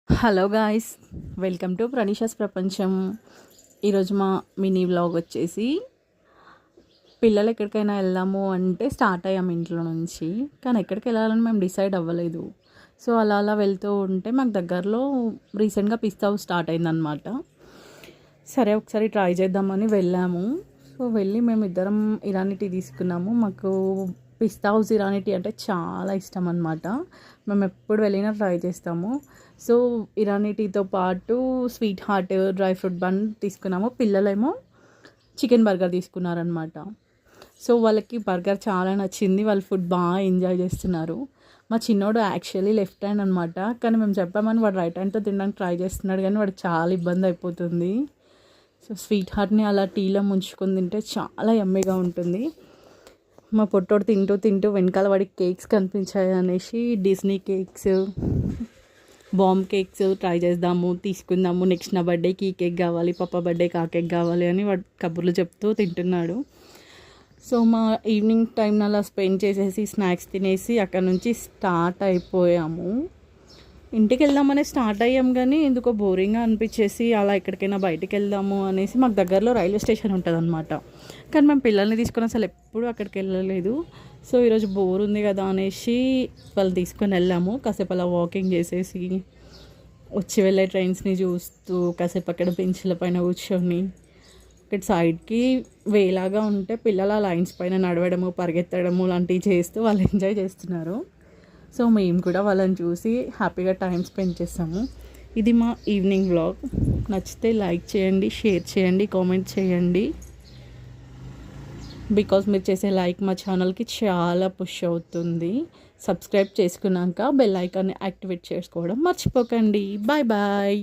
Hello guys, welcome to ప్రణీషాస్ ప్రపంచం. ఈరోజు మా మినీ వ్లాగ్ వచ్చేసి పిల్లలు ఎక్కడికైనా వెళ్దాము అంటే స్టార్ట్ అయ్యాము ఇంట్లో నుంచి. కానీ ఎక్కడికి వెళ్ళాలని మేము డిసైడ్ అవ్వలేదు. సో అలా అలా వెళ్తూ ఉంటే మాకు దగ్గరలో రీసెంట్గా పిస్తా హౌస్ స్టార్ట్ అయిందనమాట. సరే ఒకసారి ట్రై చేద్దామని వెళ్ళాము. సో వెళ్ళి మేము ఇద్దరం ఇరానీ టీ తీసుకున్నాము. మాకు పిస్తా హౌస్ ఇరానీ టీ అంటే చాలా ఇష్టం అనమాట. మేము ఎప్పుడు వెళ్ళినా ట్రై చేస్తాము. సో ఇరానీ టీతో పాటు sweet heart dry fruit bun తీసుకున్నాము. పిల్లలేమో చికెన్ బర్గర్ తీసుకున్నారనమాట. సో వాళ్ళకి బర్గర్ చాలా నచ్చింది. వాళ్ళు ఫుడ్ బాగా ఎంజాయ్ చేస్తున్నారు. మా చిన్నోడు యాక్చువల్లీ లెఫ్ట్ హ్యాండ్ అనమాట. కానీ మేము చెప్పామని వాడు రైట్ హ్యాండ్తో తినడానికి ట్రై చేస్తున్నాడు, కానీ వాడు చాలా ఇబ్బంది అయిపోతుంది. సో స్వీట్ హార్ట్ని అలా టీలో ముంచుకొని తింటే చాలా యమ్మీగా ఉంటుంది. మా పొట్టోడు తింటూ తింటూ వెనకాల వాడికి కేక్స్ కనిపించాయి అనేసి Disney cakes, bomb cakes try చేద్దాము, తీసుకుందాము, నెక్స్ట్ నా బర్త్డేకి ఈ కేక్ కావాలి, పాప బర్త్డేకి ఆ కేక్ కావాలి అని వాడు కబుర్లు చెప్తూ తింటున్నాడు. సో మా ఈవినింగ్ టైం అలా స్పెండ్ చేసేసి స్నాక్స్ తినేసి అక్కడ నుంచి స్టార్ట్ అయిపోయాము. ఇంటికి వెళ్దామనే స్టార్ట్ అయ్యాం, కానీ ఎందుకో బోరింగ్గా అనిపించేసి అలా ఎక్కడికైనా బయటికి వెళ్దాము అనేసి మాకు దగ్గరలో రైల్వే స్టేషన్ ఉంటుంది అనమాట. కానీ మేము పిల్లల్ని తీసుకొని అసలు ఎప్పుడూ అక్కడికి వెళ్ళలేదు. సో ఈరోజు బోర్ ఉంది కదా అనేసి వాళ్ళు తీసుకొని వెళ్ళాము. కాసేపు అలా వాకింగ్ చేసేసి వచ్చి వెళ్ళే ట్రైన్స్ని చూస్తూ కాసేపు అక్కడ బెంచ్ల పైన కూర్చొని ఇక్కడ సైడ్కి వేలాగా ఉంటే పిల్లల లైన్స్ పైన నడవడము, పరిగెత్తడము లాంటివి చేస్తూ వాళ్ళు ఎంజాయ్ చేస్తున్నారు. సో మేము కూడా వాళ్ళని చూసి హ్యాపీగా టైం స్పెండ్ చేస్తాము. ఇది మా ఈవినింగ్ వ్లాగ్. నచ్చితే లైక్ చేయండి, షేర్ చేయండి, కామెంట్ చేయండి. బికాజ్ మీరు చేసే లైక్ మా ఛానల్కి చాలా పుష్ అవుతుంది. సబ్స్క్రైబ్ చేసుకున్నాక బెల్ ఐకాన్ని యాక్టివేట్ చేసుకోవడం మర్చిపోకండి. Bye bye.